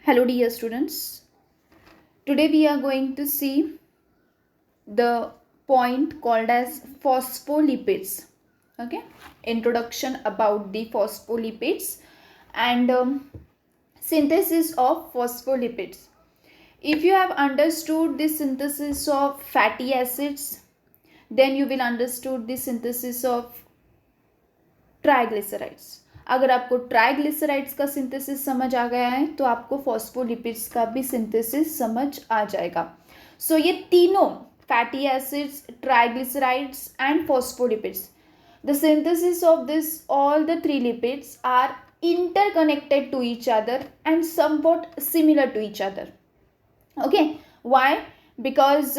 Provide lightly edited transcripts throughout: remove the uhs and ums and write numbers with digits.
Hello dear students. Today we are going to see the point called as phospholipids. Okay, introduction about the phospholipids and synthesis of phospholipids. If you have understood the synthesis of fatty acids, then you will understood the synthesis of triglycerides. अगर आपको triglycerides का synthesis समझ आ गया है तो आपको phospholipids का भी सिंथेसिस समझ आ जाएगा. सो ये तीनों fatty acids, triglycerides and phospholipids, the synthesis of this all the three lipids are interconnected to each other and somewhat similar to each other. Okay, why? Because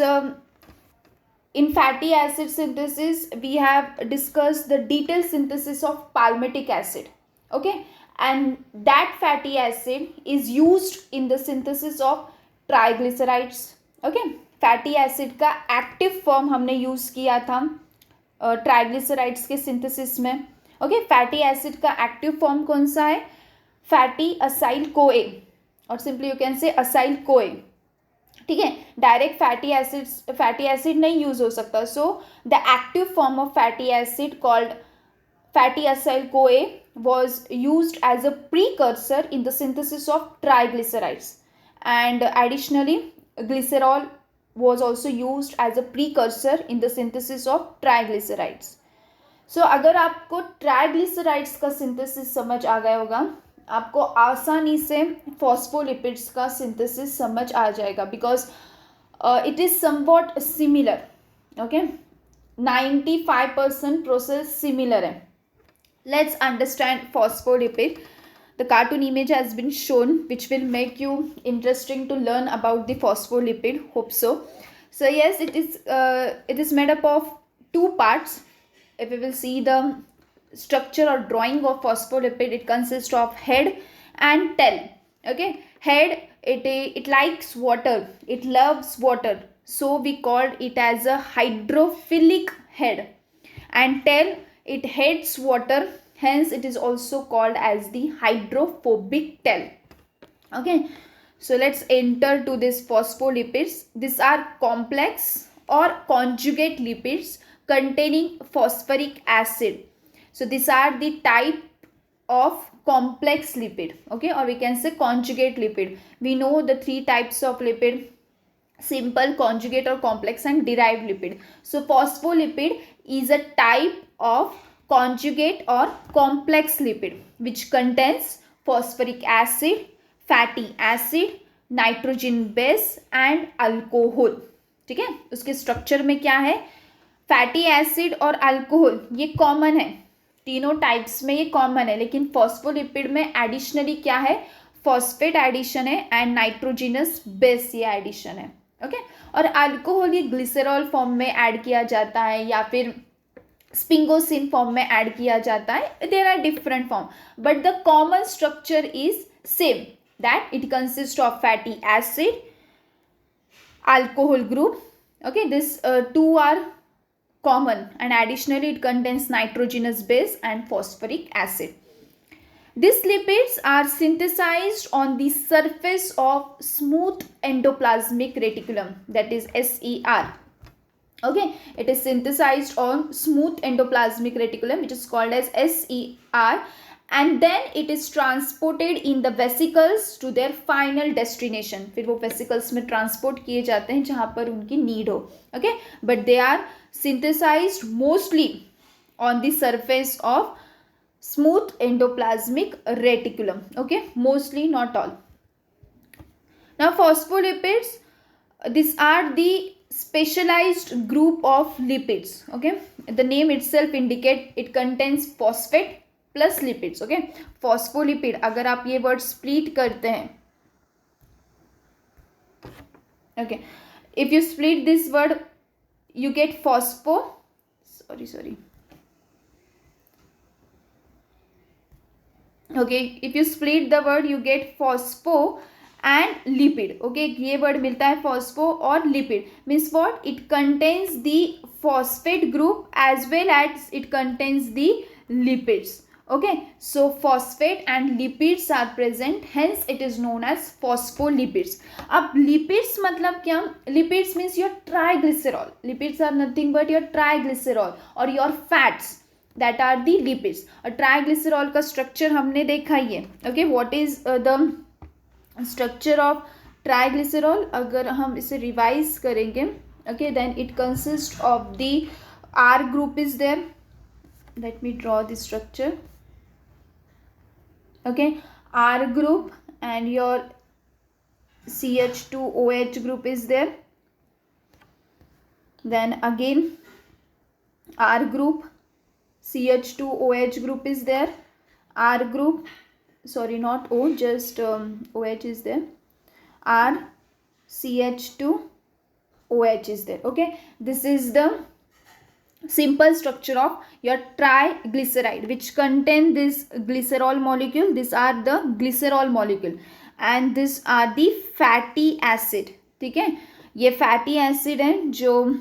in fatty acid synthesis we have discussed the detailed synthesis of palmitic acid. Okay, and that fatty acid is used in the synthesis of triglycerides. Okay, fatty acid का active form हमने use किया था triglycerides के synthesis में. Okay, fatty acid का active form कौन सा है? फैटी असाइल कोए, और simply you can say acyl कोए. ठीक है, डायरेक्ट फैटी एसिड नहीं यूज हो सकता. So the active form of fatty acid called fatty acyl कोए was used as a precursor in the synthesis of triglycerides, and additionally glycerol was also used as a precursor in the synthesis of triglycerides. So अगर आपको triglycerides का synthesis समझ आ गया होगा, आपको आसानी से फॉस्फोलिपिड्स का सिंथेसिस समझ आ जाएगा, because it is somewhat similar. Okay, 95% process similar है. Let's understand phospholipid. The cartoon image has been shown which will make you interesting to learn about the phospholipid. Hope so. So yes, it is made up of two parts. If we will see the structure or drawing of phospholipid, it consists of head and tail. Okay, head, it likes water, it loves water, so we called it as a hydrophilic head. And tail, it hates water, hence it is also called as the hydrophobic tail. Okay, so let's enter to this phospholipids. These are complex or conjugate lipids containing phosphoric acid. So these are the type of complex lipid. Okay, or we can say conjugate lipid. We know the three types of lipid: simple, conjugate or complex, and derived lipid. So phospholipid is a type of conjugate or complex lipid which contains phosphoric acid, fatty acid, nitrogen base and alcohol. ठीक है, उसके structure में क्या है? Fatty acid और alcohol ये common है, तीनों टाइप्स में ये कॉमन है. लेकिन फॉस्फोलिपिड में एडिशनली क्या है? फॉस्फेट एडिशन है एंड नाइट्रोजिनस बेस ये एडिशन है. ओके, और अल्कोहल ये ग्लिसरॉल फॉर्म में ऐड किया जाता है या फिर स्पिंगोसिन फॉर्म में ऐड किया जाता है. There are different form but the common structure is same, that it consist of fatty acid, alcohol group. Okay, this two are common, and additionally it contains nitrogenous base and phosphoric acid. These lipids are synthesized on the surface of smooth endoplasmic reticulum, that is SER. Okay, it is synthesized on smooth endoplasmic reticulum, which is called as SER, and then it is transported in the vesicles to their final destination. फिर वो vesicles में transport किए जाते हैं जहाँ पर उनकी need हो. Okay, but they are synthesized mostly on the surface of smooth endoplasmic reticulum. Okay, mostly, not all. Now phospholipids, these are the specialized group of lipids. Okay, the name itself indicate it contains phosphate plus lipids. Okay, phospholipid, अगर आप ये word split करते हैं, okay, if you split this word you get okay, if you split the word you get phospho and lipid. Okay, ये word मिलता है phospho और lipid, means what? It contains the phosphate group as well as it contains the lipids. Okay, so phosphate and lipids are present, hence it is known as phospholipids. अब lipids मतलब क्या? Lipids means your triglycerol. Lipids are nothing but your triglycerol or your fats, that are the lipids. और triglycerol का structure हमने देखा ही है. Okay, what is the structure of triglycerol? अगर हम इसे revise करेंगे, okay, then it consists of the R group is there. Let me draw the structure. Okay, R group and your CH2OH group is there. Then again R group, CH2OH group is there. R group, sorry, not O, just OH is there. R, CH2OH is there. Okay, this is the simple structure of your triglyceride, which contain this glycerol molecule. These are the glycerol molecule and these are the fatty acid. ठीक है, ये fatty acid है, जो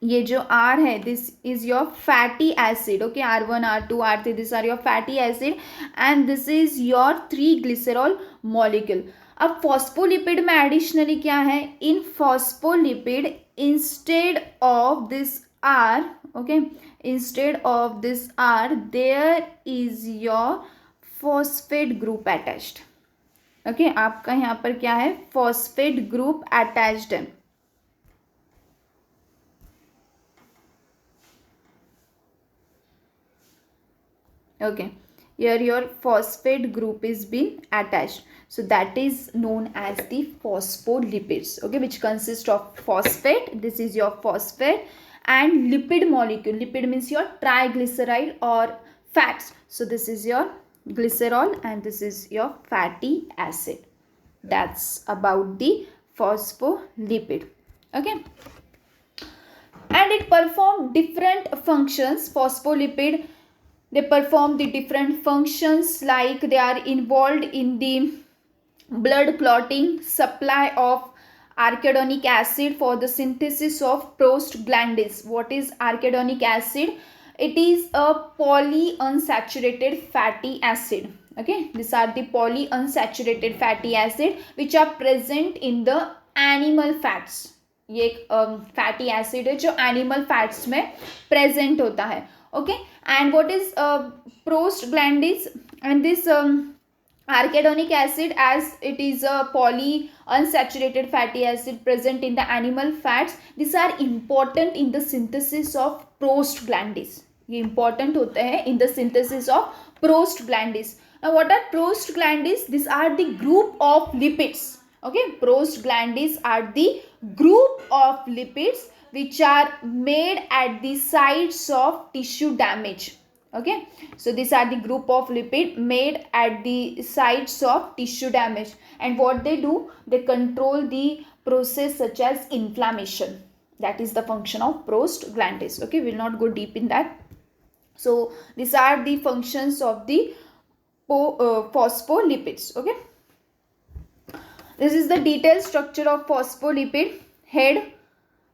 ये जो R है, this is your fatty acid. Okay, R1, R2, R3, these are your fatty acid and this is your 3-glycerol molecule. अब phospholipid में एडिशनली क्या है? इन phospholipid instead of this R, okay, instead of this R, there is your phosphate group attached. Okay, आपका यहाँ पर क्या है? phosphate group attached है. Okay, here your phosphate group is being attached, so that is known as the phospholipids. Okay, which consist of phosphate, this is your phosphate, and lipid molecule. Lipid means your triglyceride or fats, so this is your glycerol and this is your fatty acid. That's about the phospholipid. Okay, and it perform different functions. Phospholipid, they perform the different functions, like they are involved in the blood clotting, supply of arachidonic acid for the synthesis of prostaglandins. What is arachidonic acid? It is a polyunsaturated fatty acid. Okay, these are the polyunsaturated fatty acid which are present in the animal fats. ये एक fatty acid है जो animal fats में present होता है. Okay, and what is prostaglandins? And this arachidonic acid, as it is a polyunsaturated fatty acid present in the animal fats, these are important in the synthesis of prostaglandins. ये important होते हैं in the synthesis of prostaglandins. Now what are prostaglandins? These are the group of lipids. Okay, prostaglandins are the group of lipids which are made at the sites of tissue damage. Okay, so these are the group of lipid made at the sites of tissue damage, and what they do, they control the process such as inflammation. That is the function of prostaglandins. Okay, we will not go deep in that. So these are the functions of the phospholipids. Okay, this is the detailed structure of phospholipid. Head,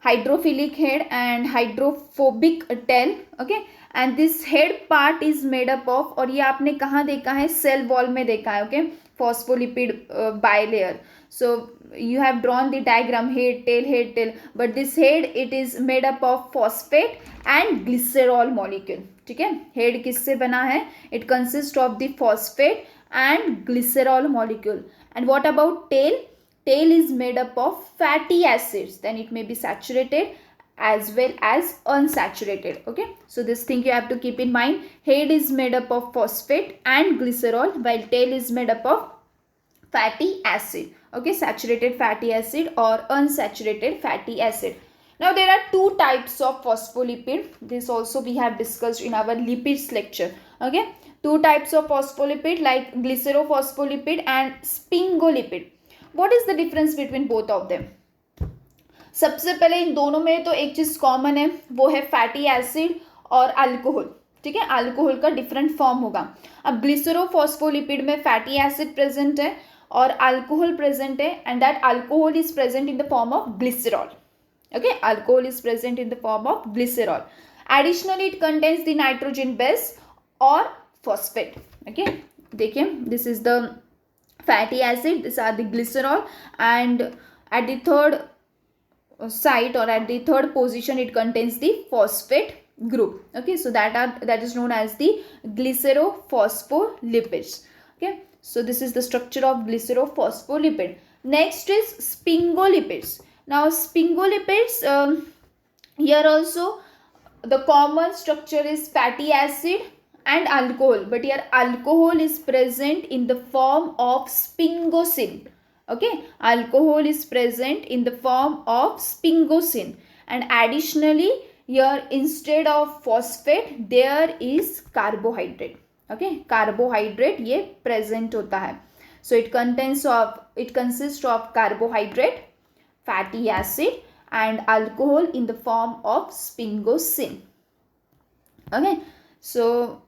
hydrophilic head and hydrophobic tail. Okay, and this head part is made up of, और ये आपने कहाँ देखा है? Cell wall में देखा है. Okay, phospholipid bilayer. So you have drawn the diagram, head tail, but this head, it is made up of phosphate and glycerol molecule. ठीक है, head किससे बना है? It consists of the phosphate and glycerol molecule. And what about tail? Tail is made up of fatty acids, then it may be saturated as well as unsaturated. Okay, so this thing you have to keep in mind. Head is made up of phosphate and glycerol, while tail is made up of fatty acid. Okay, saturated fatty acid or unsaturated fatty acid. Now there are two types of phospholipid. This also we have discussed in our lipids lecture. Okay, two types of phospholipid, like glycerophospholipid and sphingolipid. What is the difference between both of them? सबसे पहले इन दोनों में तो एक चीज़ common है, वो है fatty acid और अल्कोहल. ठीक है, अल्कोहल का डिफरेंट फॉर्म होगा. अब ग्लिसरोफॉस्फोलिपिड में फैटी एसिड प्रेजेंट है और अल्कोहल प्रेजेंट है, and that alcohol is present in the form of glycerol. Okay, alcohol is present in the form of glycerol. Additionally, it contains the nitrogen base or phosphate. Okay, देखिए, this is the fatty acid, these are the glycerol, and at the third site or at the third position it contains the phosphate group. Okay, so that is known as the glycerophospholipids. Okay, so this is the structure of glycerophospholipid. Next is sphingolipids. Now sphingolipids, here also the common structure is fatty acid and alcohol, but here alcohol is present in the form of sphingosine. Okay, alcohol is present in the form of sphingosine, and additionally here instead of phosphate there is carbohydrate. Okay, carbohydrate ये present होता है. So it consists of carbohydrate, fatty acid and alcohol in the form of sphingosine. Okay, so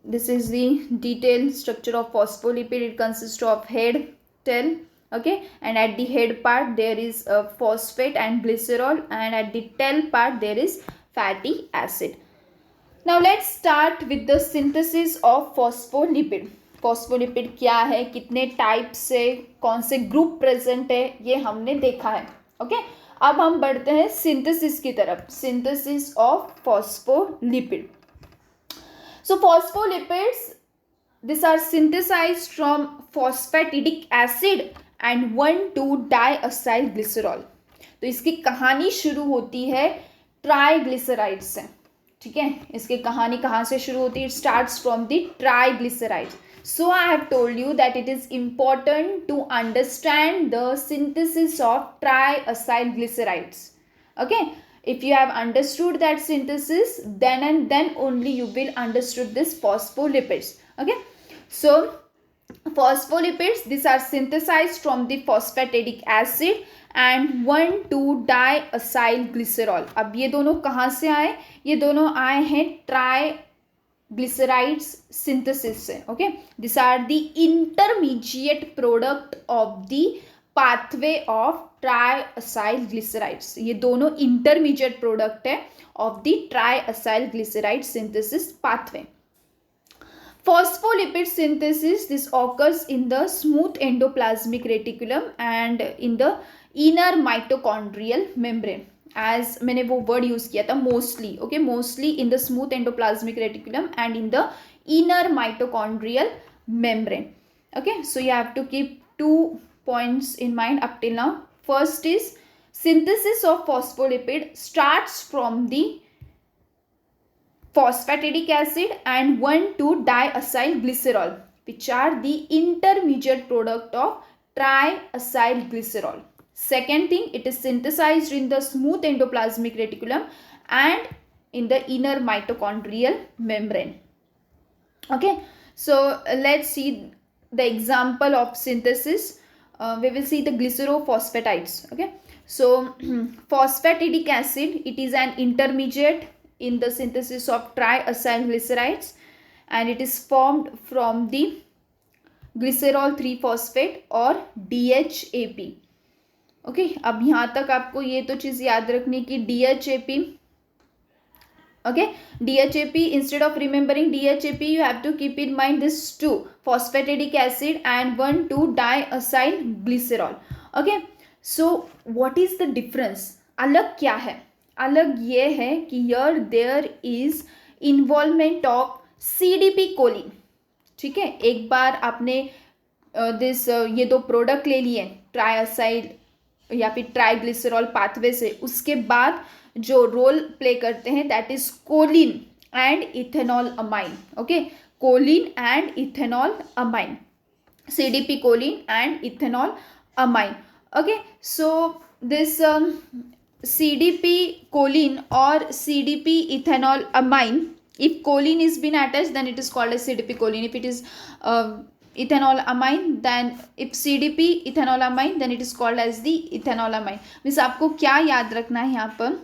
this is the detailed structure of phospholipid. It consists of head, tail, okay, and at the head part there is a phosphate and glycerol, and at the tail part there is fatty acid. Now let's start with the synthesis of phospholipid. phospholipid क्या है, कितने type से, कौन से group present है, ये हमने देखा है. ओके, अब हम बढ़ते हैं सिंथेसिस की तरफ. Synthesis of phospholipid. So phospholipids, these are synthesized from phosphatidic acid and 1,2-diacylglycerol. तो इसकी कहानी शुरू होती है ट्राइग्लिसराइड से. ठीक है, इसकी कहानी कहाँ से शुरू होती है? It starts from the triglyceride. So I have told you that it is important to understand the synthesis of triacylglycerides. Okay, if you have understood that synthesis, then and then only you will understood this phospholipids. Okay, so phospholipids, these are synthesized from the phosphatidic acid and 1,2-diacylglycerol. अब ये दोनों कहाँ से आए? ये दोनों आए हैं ट्राइग्लिसराइड्स सिंथेसिस से. Okay, this are the intermediate product of the pathway of triacylglycerides. ये दोनों इंटरमीडिएट प्रोडक्ट है of the triacylglyceride synthesis pathway. Phospholipid synthesis, this occurs in the smooth endoplasmic reticulum and in the inner mitochondrial membrane. As मैंने वो word use किया था mostly. Okay, mostly in the smooth endoplasmic reticulum and in the inner mitochondrial membrane. Okay, so you have to keep 2 points in mind up till now. First is synthesis of phospholipid starts from the phosphatidic acid and 1,2-diacylglycerol, which are the intermediate product of triacylglycerol. Second thing, it is synthesized in the smooth endoplasmic reticulum and in the inner mitochondrial membrane. Okay, so let's see the example of synthesis. We will see the glycerophosphatides. Okay, so phosphatidic acid, it is an intermediate in the synthesis of triacylglycerides and it is formed from the glycerol 3-phosphate or DHAP. Okay, अब यहाँ तक आपको ये तो चीज़ याद रखनी कि DHAP. Okay, DHAP, instead of remembering DHAP you have to keep in mind this 2 phosphatidic acid and 1,2-diacylglycerol. Okay, so what is the difference? अलग क्या है? अलग ये है कि here there is involvement of CDP choline. ठीक है, एक बार आपने ये दो प्रोडक्ट ले लिए ट्राइअसाइल या फिर ट्राइग्लिसरॉल पाथवे से, उसके बाद जो रोल प्ले करते हैं that is Colin and ethanol amine. Okay, Colin and ethanol amine, CDP choline and ethanol amine. Okay, so this CDP choline or CDP ethanol amine, if choline is been attached then it is called as CDP choline. If it is ethanol amine, then if CDP ethanol amine, then it is called as the ethanol amine. Means आपको क्या याद रखना है यहाँ पर?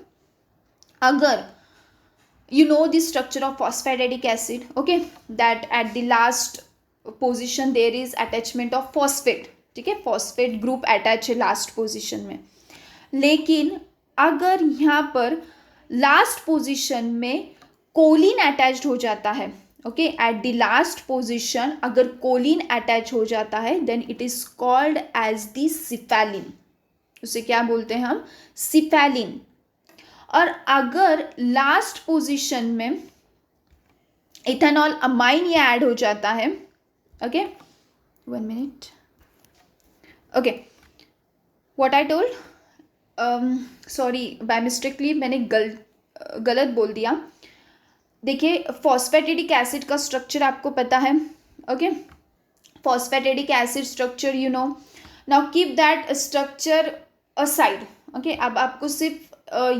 अगर you know the structure of phosphatidic acid, okay, that at the last position there is attachment of phosphate. ठीक है, phosphate group attach है last position में. लेकिन अगर यहाँ पर लास्ट पोजीशन में कोलिन अटैच्ड हो जाता है, okay, at the last position अगर कोलिन अटैच हो जाता है then it is called as the cephalin, उसे क्या बोलते हैं हम, सिफेलिन। और अगर लास्ट पोजीशन में इथेनॉल अमाइन ये ऐड हो जाता है, okay, 1 minute, okay, what I told, sorry by mistakely मैंने गलत बोल दिया। देखिए फॉस्फेटिडिक एसिड का स्ट्रक्चर आपको पता है, okay, phosphatidic acid structure you know, now keep that structure aside, okay. अब आपको सिर्फ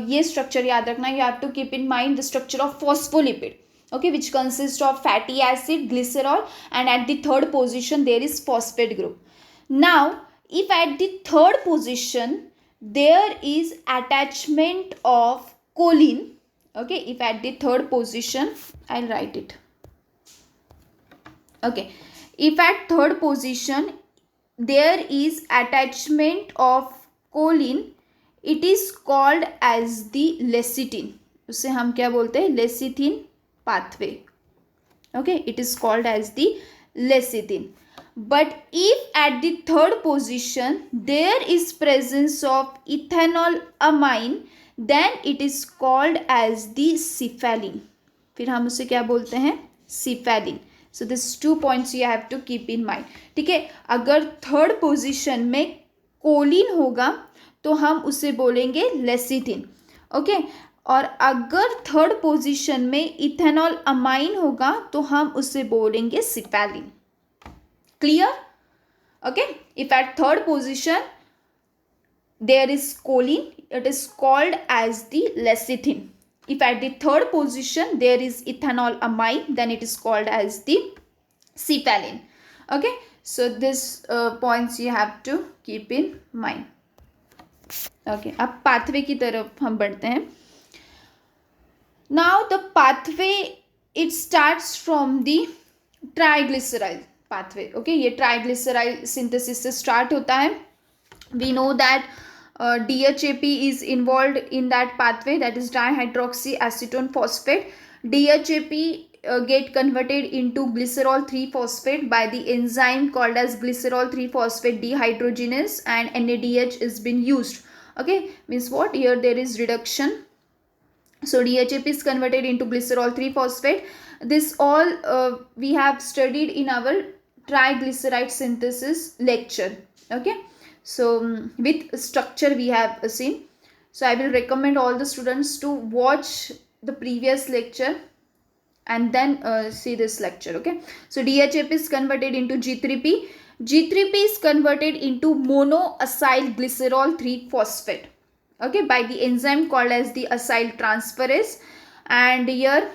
ये स्ट्रक्चर याद रखना, you have to keep in mind the structure of phospholipid, okay, which consists of fatty acid, glycerol, and at the third position there is phosphate group. Now if at the third position there is attachment of choline, okay, if at the third position, I'll write it, okay, if at third position there is attachment of choline, it is called as the lecithin, उसे हम क्या बोलते हैं, lecithin pathway, okay, it is called as the lecithin. But if at the third position there is presence of ethanol amine, then it is called as the cephalin, फिर हम उसे क्या बोलते हैं, cephalin. So this 2 points you have to keep in mind, ठीक है। अगर third position में कोलिन होगा तो हम उसे बोलेंगे लेसिथिन, ओके, और अगर थर्ड पोजीशन में इथेनॉल अमाइन होगा तो हम उसे बोलेंगे cephalin, clear, okay. If at third position there is choline it is called as the lecithin, if at the third position there is ethanol amine then it is called as the cephalin, okay. So this points you have to keep in mind, okay. अब pathway की तरफ हम बढ़ते हैं। Now the pathway it starts from the triglyceride pathway, okay, ये triglyceride synthesis से start होता है। We know that DHAP is involved in that pathway, that is dihydroxyacetone phosphate. DHAP get converted into glycerol 3-phosphate by the enzyme called as glycerol 3-phosphate dehydrogenase, and NADH is been used, okay, means what, here there is reduction. So DHAP is converted into glycerol 3-phosphate. This all we have studied in our triglyceride synthesis lecture, okay. So with structure we have seen. So I will recommend all the students to watch the previous lecture and then see this lecture, okay. So DHAP is converted into G3P. G3P is converted into monoacyl glycerol 3-phosphate, okay, by the enzyme called as the acyl transferase, and here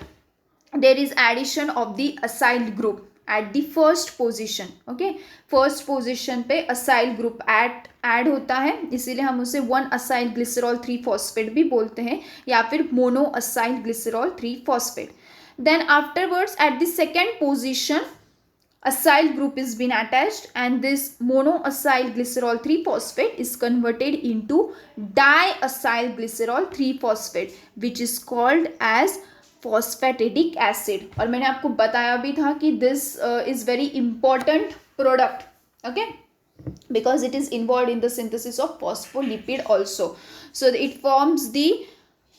there is addition of the acyl group at the first position, okay, first position पे acyl group add होता है, इसीलिए हम उसे 1-acyl glycerol 3-phosphate भी बोलते हैं या फिर monoacyl glycerol 3-phosphate. Then afterwards at the second position acyl group is been attached, and this monoacyl glycerol 3-phosphate is converted into diacyl glycerol 3-phosphate, which is called as phosphatidic acid. और मैंने आपको बताया भी था कि this is very important product, okay, because it is involved in the synthesis of phospholipid also. So it forms the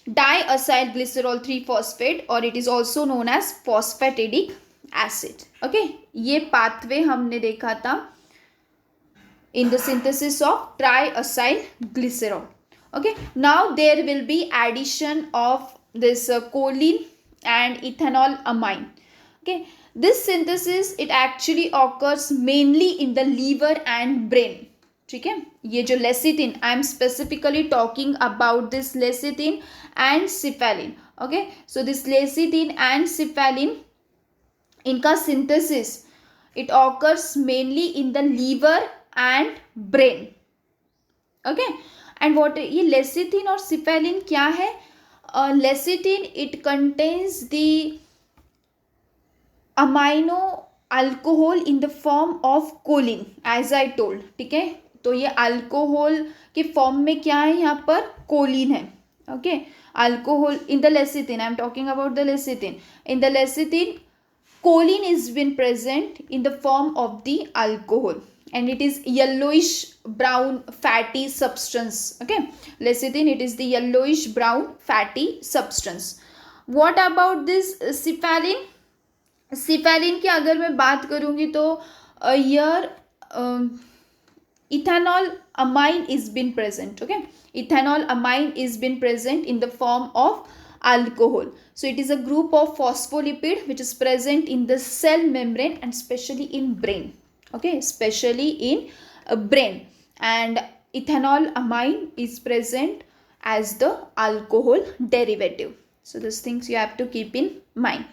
diacyl glycerol 3-phosphate, or it is also known as phosphatidic acid, okay. ये pathway हमने देखा था in the synthesis of triacyl glycerol, okay. Now there will be addition of this choline and ethanol amine, okay. This synthesis it actually occurs mainly in the liver and brain, ठीक है। ये जो lecithin, I am specifically talking about this lecithin and cephalin, okay. So this lecithin and cephalin, इनका synthesis it occurs mainly in the liver and brain, okay. And what, ये lecithin और cephalin क्या है, lecithin it contains the amino alcohol in the form of choline, as I told, ठीक है। तो ये alcohol के फॉर्म में क्या है, यहाँ पर कोलिन है, Okay, alcohol in the lecithin, I'm talking about the lecithin. In the lecithin, choline is been present in the form of the alcohol, and it is yellowish brown fatty substance. Okay, lecithin, it is the yellowish brown fatty substance. What about this cephalin? Cephaeline की अगर मैं बात करूंगी तो यर ethanol amine is been present. Okay, ethanol amine is been present in the form of alcohol. So it is a group of phospholipid which is present in the cell membrane and especially in brain. Okay, especially in brain, and ethanol amine is present as the alcohol derivative. So these things you have to keep in mind.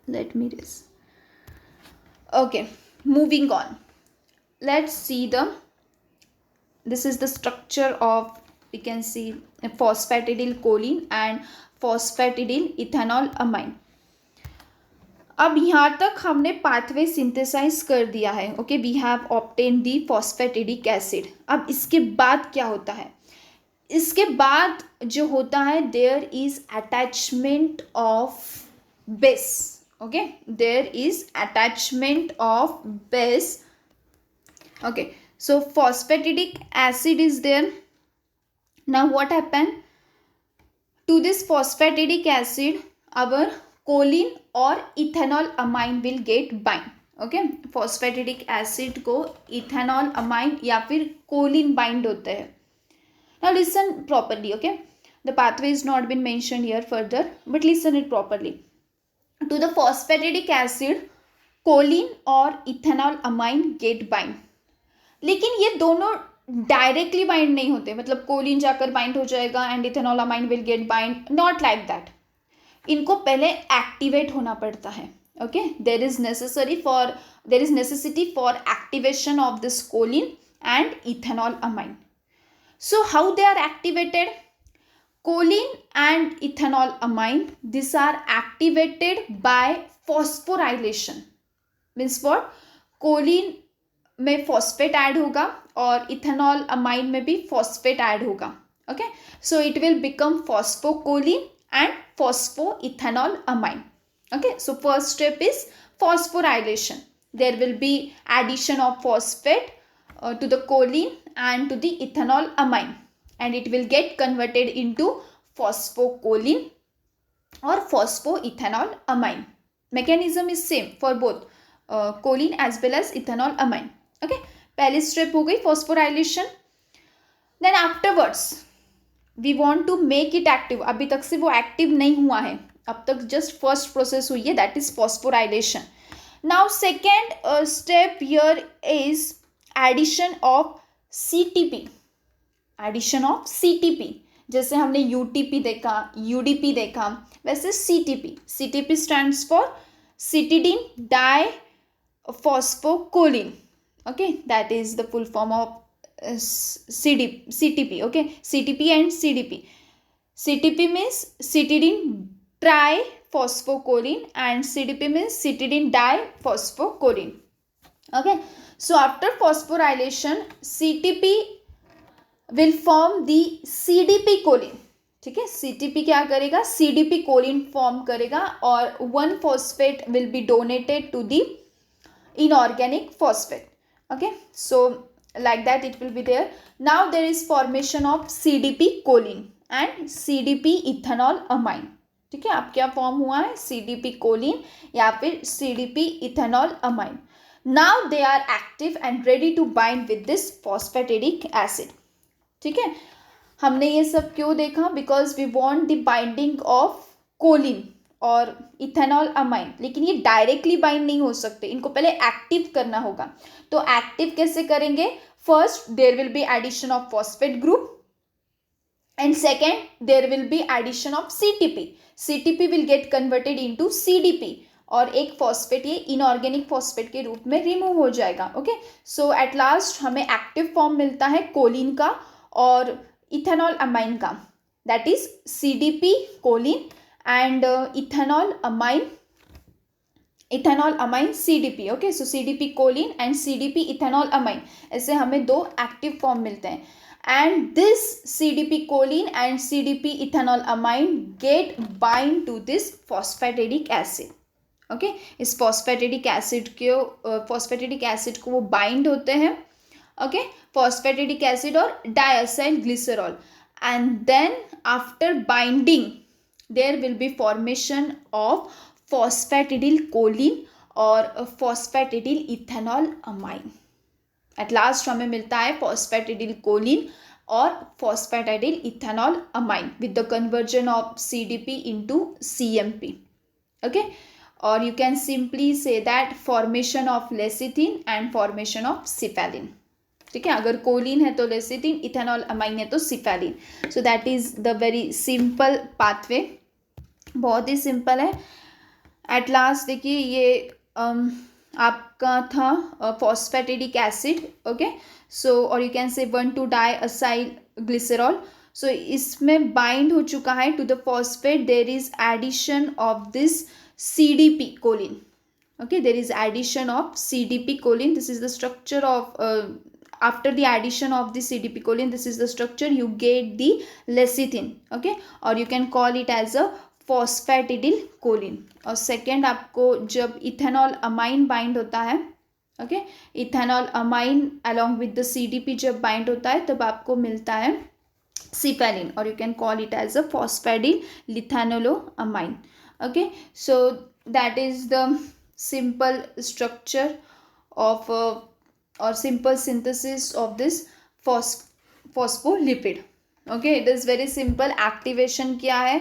Let me erase. Okay, moving on. Let's see this is the structure of, we can see phosphatidylcholine and phosphatidylethanol amine. अब यहाँ तक हमने pathway synthesise कर दिया है. Okay, we have obtain the phosphatidic acid. अब इसके बाद क्या होता है? इसके बाद जो होता है, there is attachment of base. Okay, there is attachment of base. Okay, so phosphatidic acid is there. Now what happened to this phosphatidic acid? Our choline or ethanol amine will get bind. Okay, phosphatidic acid को ethanol amine या फिर choline bind होते हैं. Now listen properly. Okay, the pathway is not been mentioned here further, but listen it properly. To the phosphatidic acid, choline और ethanol amine get bind. लेकिन ये दोनों directly bind नहीं होते. मतलब choline जाकर बाइंड हो जाएगा and ethanol amine will get bind. Not like that. इनको पहले एक्टिवेट होना पड़ता है. Okay, there is necessity for activation of this choline and ethanol amine. So how they are activated? Choline and ethanol amine, these are activated by phosphorylation. Means what? choline में phosphate add होगा और ethanol amine में भी phosphate add होगा. Okay, so it will become phosphocholine and phosphoethanol amine. Okay, so first step is phosphorylation. There will be addition of phosphate to the choline and to the ethanol amine, and it will get converted into phosphocholine or phosphoethanol amine. Mechanism is same for both choline as well as ethanol amine. Okay, पहली step हो गई phosphorylation. Then afterwards we want to make it active. अभी तक से वो active नहीं हुआ है, अब तक just first process हुई है, that is phosphorylation. Now second step here is addition of CTP. Addition of CTP. जैसे हमने UTP देखा, UDP देखा, वैसे CTP. CTP stands for cytidine diphosphocholine. Okay, that is the full form of CTP. Okay, CTP and CDP. CTP means cytidine triphosphocholine and CDP means citidine diphosphocholine. Okay, so after phosphorylation, CTP will form the CDP choline. ठीक है, CTP क्या करेगा? CDP choline form करेगा और 1 phosphate will be donated to the inorganic phosphate. Okay, so like that it will be there. Now there is formation of CDP choline and CDP ethanol amine. ठीक है, अब क्या form हुआ है? CDP choline या फिर CDP ethanol amine. Now they are active and ready to bind with this phosphatidic acid. ठीक है, हमने ये सब क्यों देखा? Because we want the binding of choline और इथेनॉल अमाइन. लेकिन ये डायरेक्टली बाइंड नहीं हो सकते, इनको पहले एक्टिव करना होगा. तो एक्टिव कैसे करेंगे? First there will be addition of phosphate group and second there will be addition of CTP. CTP will get converted into CDP और एक फॉस्फेट ये इनऑर्गेनिक फॉस्फेट के रूप में रिमूव हो जाएगा. ओके, सो एट लास्ट हमें एक्टिव फॉर्म मिलता है कोलिन का और इथेनॉल अमाइन का, that is CDP Colin and ethanol amine CDP. Okay, so CDP Colin and CDP ethanol amine, ऐसे हमें दो एक्टिव फॉर्म मिलते हैं. and this CDP choline and CDP ethanol amine get bind to this phosphatidic acid. Okay इस phosphatidic acid को वो bind होते हैं. ओके फॉस्फेटिडिक एसिड और diacyl glycerol, and then after binding there will be formation of phosphatidyl choline और phosphatidyl ethanol amine. At last हमें मिलता है फॉस्फेटिडिल कोलिन और phosphatidyl ethanol amine with the conversion of CDP into CMP. Okay और you can simply say that formation of lecithin and formation of cephalin. ठीक है, अगर Colin है तो लेसिथिन, इथेनॉल अमाइन है तो cephaeline. So that is the very simple pathway, बहुत ही simple है. एट लास्ट देखिए ये आपका था फॉस्फेटिडिक एसिड. ओके सो और you can say 1,2-diacyl glycerol. सो इसमें बाइंड हो चुका है to the phosphate. There is addition of this CDP choline. Okay, there is addition of CDP choline. This is the structure of after the addition of the CDP choline, this is the structure, you get the lecithin. Okay, or you can call it as a phosphatidyl choline. और second आपको जब ethanol amine bind होता है, okay ethanol amine along with the CDP जब bind होता है तब आपको मिलता है सिफेलिन, और you can call it as a phosphatidyl ethanolamine. Okay, so that is the simple structure of or simple synthesis of this phospholipid. Okay, it is very simple. Activation क्या है,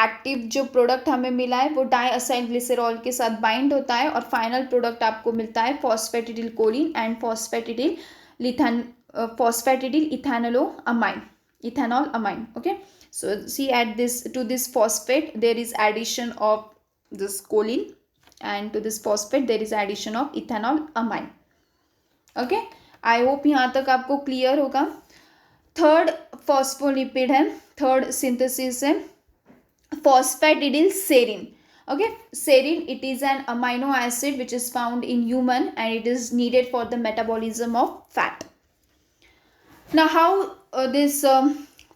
एक्टिव जो प्रोडक्ट हमें मिला है वो डाइअसाइल glycerol के साथ bind होता है और फाइनल प्रोडक्ट आपको मिलता है phosphatidyl Colin and phosphatidyl ethanol amine. Okay so see at this, to this phosphate there is addition of this choline and to this phosphate there is addition of ethanol amine. okay I hope यहाँ तक आपको clear होगा. Third phospholipid है, third synthesis है phosphatidyl serine. okay serine, it is an amino acid which is found in human and it is needed for the metabolism of fat. Now how this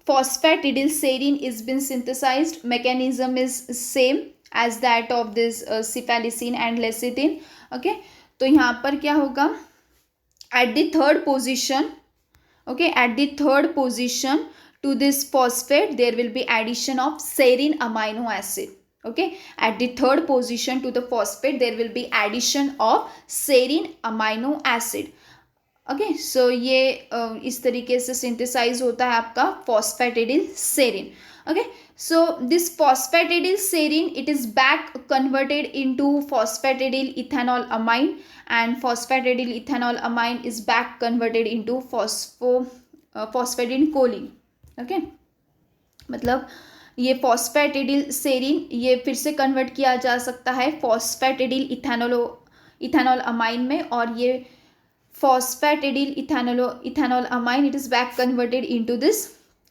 phosphatidyl serine is been synthesized, mechanism is same as that of this cephalizine and lecithin. okay तो यहाँ पर क्या होगा, at the third position, okay at the third position to this phosphate there will be addition of serine amino acid. okay at the third position to the phosphate there will be addition of serine amino acid. Okay so ये इस तरीके से synthesize होता है आपका phosphatidyl serine. Okay so this phosphatidyl serine it is back converted into phosphatidyl ethanol amine and phosphatidyl ethanol amine is back converted into phosphatidyl choline. Okay मतलब ये phosphatidyl serine ये फिर से कन्वर्ट किया जा सकता है फॉस्फेटिडिल इथेनॉल अमाइन में, और ये phosphatidyl ethanol amine it is back converted into this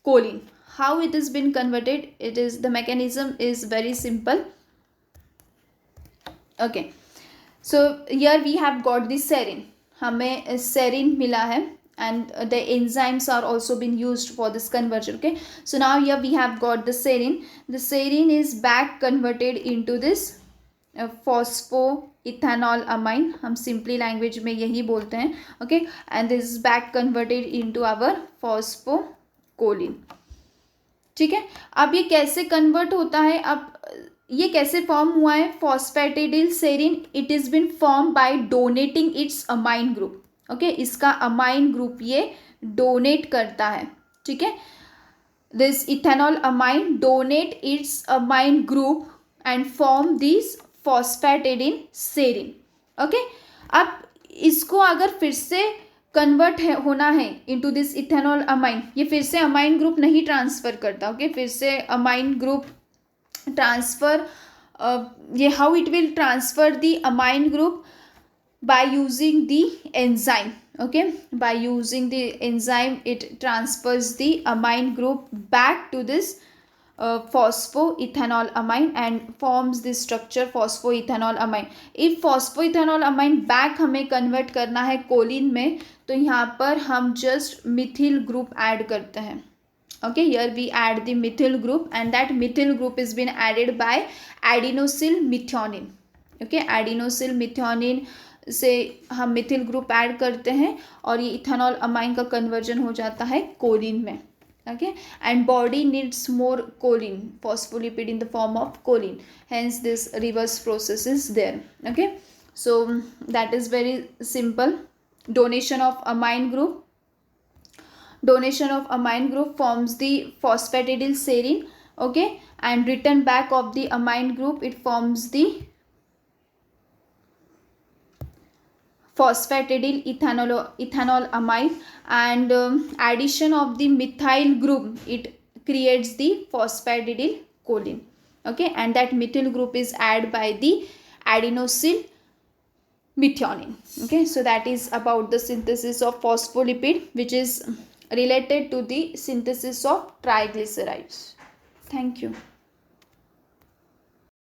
choline. How it has been converted, it is the mechanism is very simple. okay so here we have got the serine, हमें serine मिला है and the enzymes are also been used for this conversion. okay so now here we have got the serine is back converted into this phosphoethanol amine, हम simply language में यही बोलते हैं. Okay and this is back converted into our phosphocholine. ठीक है, अब ये कैसे कन्वर्ट होता है, अब ये कैसे फॉर्म हुआ है phosphatidyl serine, it is been form by donating its amine group. Okay इसका अमाइन ग्रुप ये डोनेट करता है. ठीक है, this ethanol amine donate its amine group and form this phosphatidyl serine. Okay अब इसको अगर फिर से कन्वर्ट होना है इनटू दिस इथेनॉल अमाइन, ये फिर से अमाइन ग्रुप नहीं ट्रांसफर करता. ओके फिर से अमाइन ग्रुप ट्रांसफर, ये how it will transfer the amine group by using the enzyme. okay by using the enzyme it transfers the amine group back to this phosphoethanolamine and forms the structure phosphoethanolamine. if phosphoethanolamine back हमें convert करना है Colin में, तो यहाँ पर हम just methyl group add करते हैं. Okay, here we add the methyl group, and that methyl group is been added by adenosyl methionine. Okay, adenosyl methionine से हम मिथिल ग्रुप ऐड करते हैं और ये इथेनॉल अमाइन का कन्वर्जन हो जाता है कोलिन में. Okay, and body needs more choline, phospholipid in the form of choline, hence this reverse process is there. Okay, so that is very simple. Donation of amine group forms the phosphatidyl serine. Okay, and return back of the amine group, it forms the phosphatidyl ethanolamine, and addition of the methyl group, it creates the phosphatidyl choline. Okay, and that methyl group is added by the adenosyl methionine. Okay, so that is about the synthesis of phospholipid, which is related to the synthesis of triglycerides. Thank you.